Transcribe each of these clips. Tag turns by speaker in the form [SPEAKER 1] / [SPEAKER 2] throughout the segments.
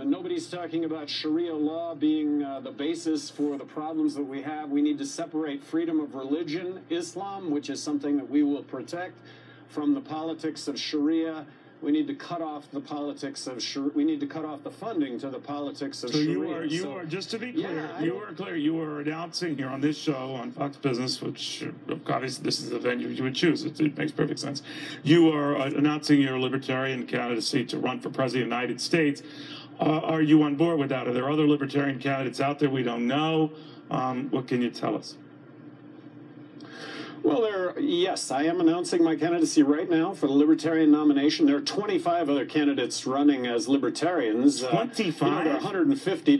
[SPEAKER 1] Nobody's talking about Sharia law being the basis for the problems that we have. We need to separate freedom of religion, Islam, which is something that we will protect, from the politics of Sharia. We need to cut off the politics of we need to cut off the funding to the politics of Sharia.
[SPEAKER 2] You are just to be clear, you are announcing here on this show on Fox Business, which obviously this is the venue you would choose. It makes perfect sense. You are announcing your Libertarian candidacy to run for President of the United States. Are you on board with that? Are there other Libertarian candidates out there we don't know? What can you tell us?
[SPEAKER 1] Well, yes, I am announcing my candidacy right now for the Libertarian nomination. There are 25 other candidates running as Libertarians.
[SPEAKER 2] 25?
[SPEAKER 1] There are 150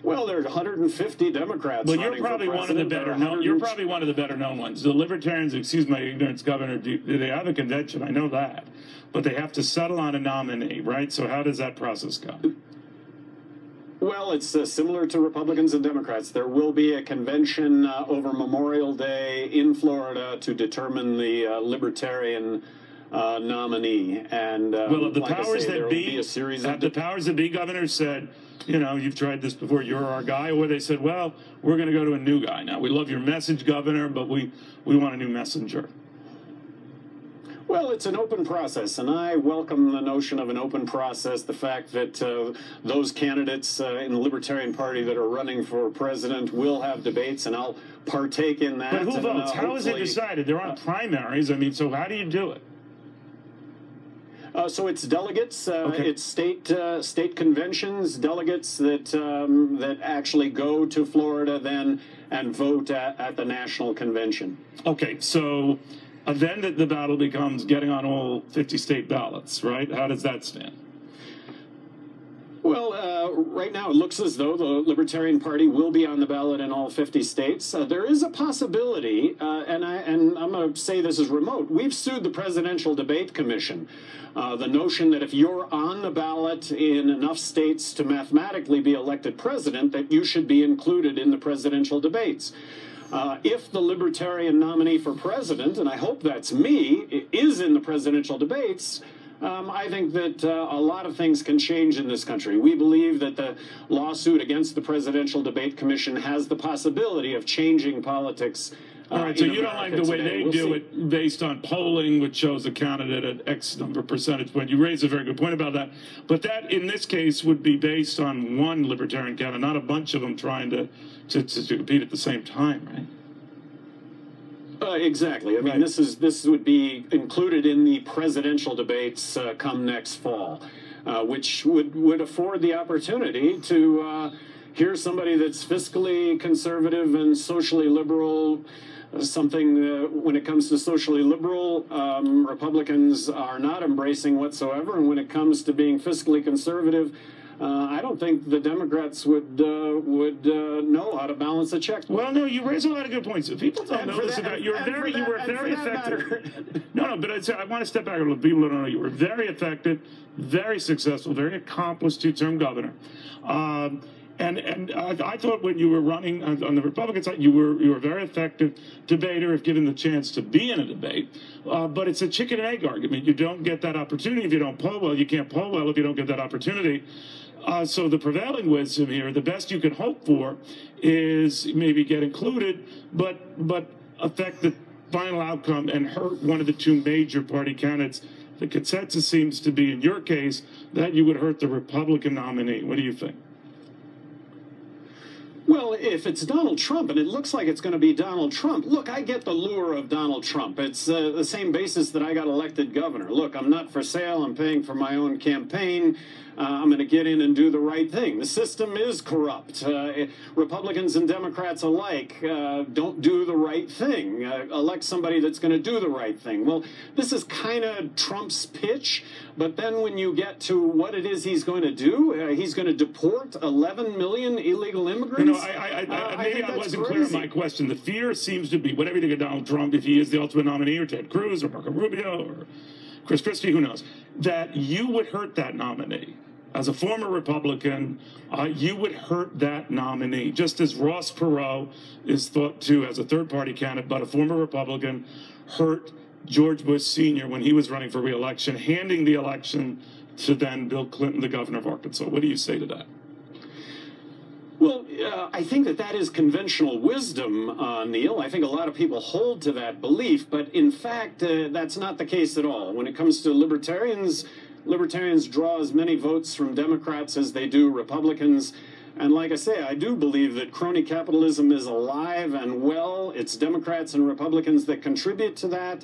[SPEAKER 1] Well, there are 150 Democrats.
[SPEAKER 2] Well, you're probably one of the better known. You're probably one of the better known ones. The Libertarians, excuse my ignorance, Governor, they have a convention. I know that, but they have to settle on a nominee, right? So how does that process go?
[SPEAKER 1] Well, it's similar to Republicans and Democrats. There will be a convention over Memorial Day in Florida to determine the Libertarian nominee. And
[SPEAKER 2] well, the
[SPEAKER 1] like
[SPEAKER 2] powers that be,
[SPEAKER 1] a series
[SPEAKER 2] have the powers that be governors said, you know, you've tried this before, you're our guy, or they said, well, we're going to go to a new guy now. We love your message, Governor, but we want a new messenger.
[SPEAKER 1] Well, it's an open process, and I welcome the notion of an open process, the fact that those candidates in the Libertarian Party that are running for president will have debates, and I'll partake in that.
[SPEAKER 2] But who votes? How is it decided? There aren't primaries. I mean, so how do you do it?
[SPEAKER 1] So it's delegates, it's state conventions, delegates that that actually go to Florida then and vote at the national convention.
[SPEAKER 2] Okay, so then the battle becomes getting on all 50 state ballots, right? How does that stand?
[SPEAKER 1] Well, right now it looks as though the Libertarian Party will be on the ballot in all 50 states. There is a possibility, and I'm going to say this is remote. We've sued the Presidential Debate Commission. The notion that if you're on the ballot in enough states to mathematically be elected president, that you should be included in the presidential debates. If the Libertarian nominee for president, and I hope that's me, is in the presidential debates, I think that a lot of things can change in this country. We believe that the lawsuit against the Presidential Debate Commission has the possibility of changing politics.
[SPEAKER 2] All right, so you don't like the way they do it based on polling, which shows a candidate at X number of percentage point. You raise a very good point about that. But that, in this case, would be based on one Libertarian candidate, not a bunch of them trying to compete at the same time, right?
[SPEAKER 1] Exactly. I mean, this would be included in the presidential debates come next fall, which would afford the opportunity to hear somebody that's fiscally conservative and socially liberal. Something when it comes to socially liberal, Republicans are not embracing whatsoever, and when it comes to being fiscally conservative, I don't think the Democrats would know how to balance a checkbook.
[SPEAKER 2] Well, no, you raise a lot of good points. People don't know this about you. You were very effective. No, but I want to step back a little. People don't know you were very effective, very successful, very accomplished two-term governor. And I thought when you were running on the Republican side, you were a very effective debater if given the chance to be in a debate. But it's a chicken and egg argument. You don't get that opportunity if you don't poll well. You can't poll well if you don't get that opportunity. So the prevailing wisdom here, the best you can hope for, is maybe get included, but affect the final outcome and hurt one of the two major party candidates. The consensus seems to be, in your case, that you would hurt the Republican nominee. What do you think?
[SPEAKER 1] Well, if it's Donald Trump, and it looks like it's going to be Donald Trump, look, I get the lure of Donald Trump. It's the same basis that I got elected governor. Look, I'm not for sale. I'm paying for my own campaign. I'm going to get in and do the right thing. The system is corrupt. Republicans and Democrats alike don't do the right thing. Elect somebody that's going to do the right thing. Well, this is kind of Trump's pitch, but then when you get to what it is he's going to do, he's going to deport 11 million illegal immigrants.
[SPEAKER 2] You know, maybe I wasn't clear on my question. The fear seems to be, whatever you think of Donald Trump, if he is the ultimate nominee, or Ted Cruz, or Marco Rubio, or Chris Christie, who knows, that you would hurt that nominee. As a former Republican, you would hurt that nominee, just as Ross Perot is thought to, as a third-party candidate, but a former Republican, hurt George Bush Sr. when he was running for re-election, handing the election to then Bill Clinton, the governor of Arkansas. What do you say to that?
[SPEAKER 1] Well, I think that is conventional wisdom, Neil. I think a lot of people hold to that belief, but in fact, that's not the case at all. When it comes to libertarians, libertarians draw as many votes from Democrats as they do Republicans. And like I say, I do believe that crony capitalism is alive and well. It's Democrats and Republicans that contribute to that.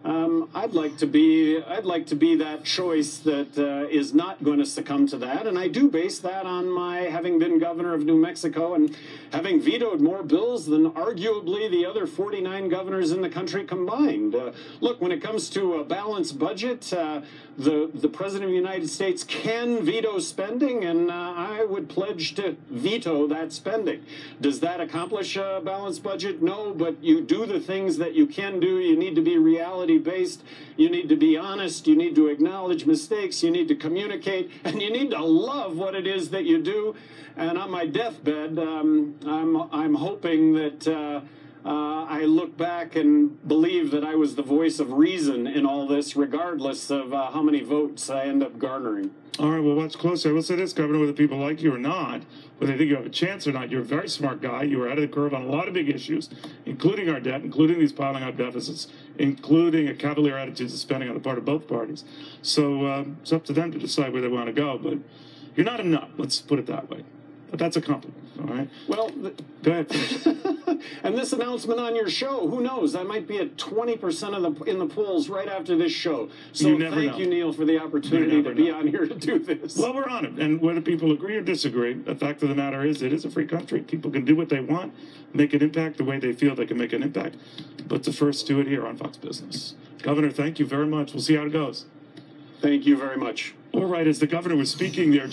[SPEAKER 1] I'd like to be that choice that is not going to succumb to that, and I do base that on my having been governor of New Mexico and having vetoed more bills than arguably the other 49 governors in the country combined. Look, when it comes to a balanced budget, the President of the United States can veto spending, and I would pledge to veto that spending. Does that accomplish a balanced budget? No, but you do the things that you can do. You need to be reality-based. You need to be honest. You need to acknowledge mistakes. You need to communicate, and you need to love what it is that you do. And on my deathbed, I'm hoping that I look back and believe that I was the voice of reason in all this, regardless of how many votes I end up garnering.
[SPEAKER 2] All right, well, watch closer. I will say this, Governor, whether people like you or not, whether they think you have a chance or not, you're a very smart guy. You were ahead of the curve on a lot of big issues, including our debt, including these piling up deficits, including a cavalier attitude to spending on the part of both parties. So it's up to them to decide where they want to go, but you're not a nut, let's put it that way. But that's a compliment, all right?
[SPEAKER 1] Well,
[SPEAKER 2] go ahead.
[SPEAKER 1] And this announcement on your show, who knows? I might be at 20% in the polls right after this show. So thank you, Neil, for the opportunity to be on here to do this.
[SPEAKER 2] Well, we're on it. And whether people agree or disagree, the fact of the matter is it is a free country. People can do what they want, make an impact the way they feel they can make an impact. But the first do it here on Fox Business. Governor, thank you very much. We'll see how it goes.
[SPEAKER 1] Thank you very much.
[SPEAKER 2] All right, as the governor was speaking there,